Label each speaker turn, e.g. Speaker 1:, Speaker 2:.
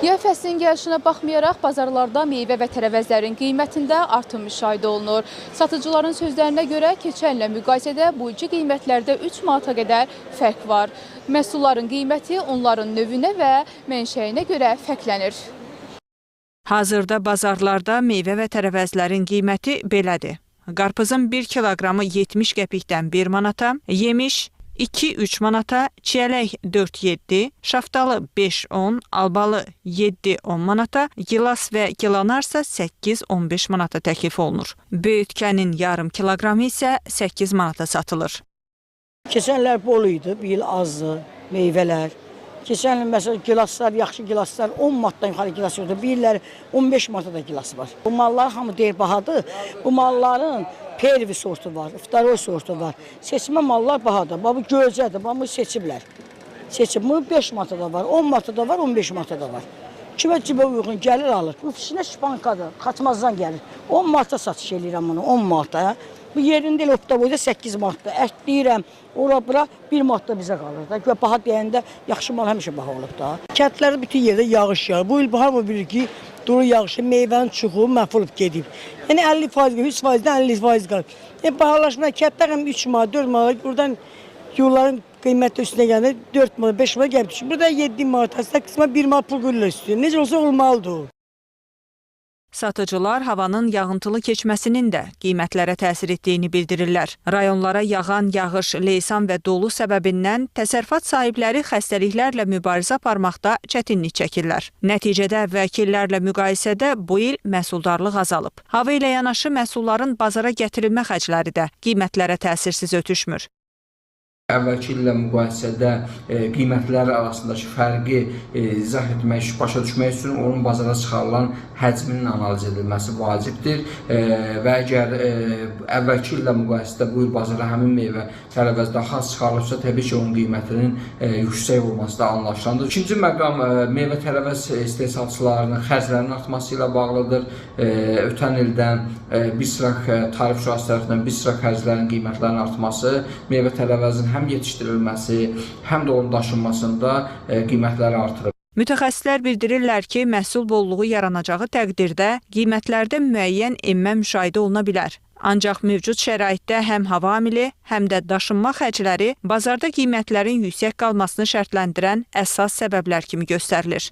Speaker 1: Yay fəslinin gəlişinə baxmayaraq bazarlarda meyvə və tərəvəzlərin qiymətində artım müşahidə olunur. Satıcıların sözlərinə görə keçən illə müqayisədə bu ilki qiymətlərdə 3 manata qədər fərq var. Məhsulların qiyməti onların növünə və mənşəyinə görə fərqlənir.
Speaker 2: Hazırda bazarlarda meyvə və tərəvəzlərin qiyməti belədir. Qarpızın 1 kiloqramı 70 qəpikdən 1 manata, yemiş 2-3 manata, çiyələk 4-7, şaftalı 5-10, albalı 7-10 manata, gilas və gilanarsa 8-15 manata təklif olunur. Böyütkənin yarım kiloqramı isə 8 manata satılır.
Speaker 3: Keçənlər bol idi, bu il azdı, meyvələr. Keçən il məsələn gilaslar, yaxşı gilaslar 10 manatdan yuxarı gilas yoxdur. Bu illər 15 manata da gilas var. Bu mallar hamı deyir bahadır. Bu malların pervi sortu var, iftaroy sortu var. Seçmə mallar bahadır. Bu gözədir, bunu seçiblər. Seçib, bu 5 manata da var, 10 manata da var, 15 manata da var. Kimə cibə uyğun gəlir alır. Bu fişinə şpankadır, qaçmazdan gəlir. 10 manata satış edirəm bunu, 10 manata. Bu yerində elə opta boyda 8 manatda. Ət deyirəm, ora-bura 1 manatda bizə qalır da. Və baha deyəndə yaxşı mal həmişə baha olub da. Kəndlərdə bütün yerdə yağış yağır. Bu il hamı bilir ki, duru yağışı, meyvənin çoxu məhv olub gedib. Yəni 50%, 100%-dən 50% qalıb. Yəni bahalaşma kəndlər həm 3 manat, 4 manat, buradan yolların qiyməti üstünə gəlir 4 manat, 5 manat gəlib düşür. Burada 7 manat, 8 manat, 1 manat pul qırılır istiyor. Necə olsa olmalıdır.
Speaker 2: Satıcılar havanın yağıntılı keçməsinin də qiymətlərə təsir etdiyini bildirirlər. Rayonlara yağan yağış, leysan və dolu səbəbindən təsərrüfat sahibləri xəstəliklərlə mübarizə aparmaqda çətinlik çəkirlər. Nəticədə əvvəlki illərlə müqayisədə bu il məhsuldarlıq azalıb. Hava ilə yanaşı məhsulların bazara gətirilmə xərcləri də qiymətlərə təsirsiz ötüşmür.
Speaker 4: Əvvəlki illə müqayisədə qiymətlər arasındakı fərqi izah etmək, başa düşmək üçün onun bazara çıxarılan həcminin analiz edilməsi vacibdir və əgər əvvəlki illə müqayisədə bu il bazara həmin meyvə tərəvəz daha az çıxarılıbsa, təbii ki, onun qiymətinin yüksək olması da anlaşılandır. İkinci məqam meyvə tərəvəz istehsalçılarının xərclərinin artması ilə bağlıdır. Ötən ildən bir sıra tarif şurası tərəfindən bir sıra xərclərin qiymətlərinin artması meyvə tərəvəzin həm yetişdirilməsi, həm də onun daşınmasında qiymətləri artırır.
Speaker 2: Mütəxəssislər bildirirlər ki, məhsul bolluğu yaranacağı təqdirdə qiymətlərdə müəyyən enmə müşahidə oluna bilər. Ancaq mövcud şəraitdə həm hava amili, həm də daşınma xərcləri bazarda qiymətlərin yüksək qalmasını şərtləndirən əsas səbəblər kimi göstərilir.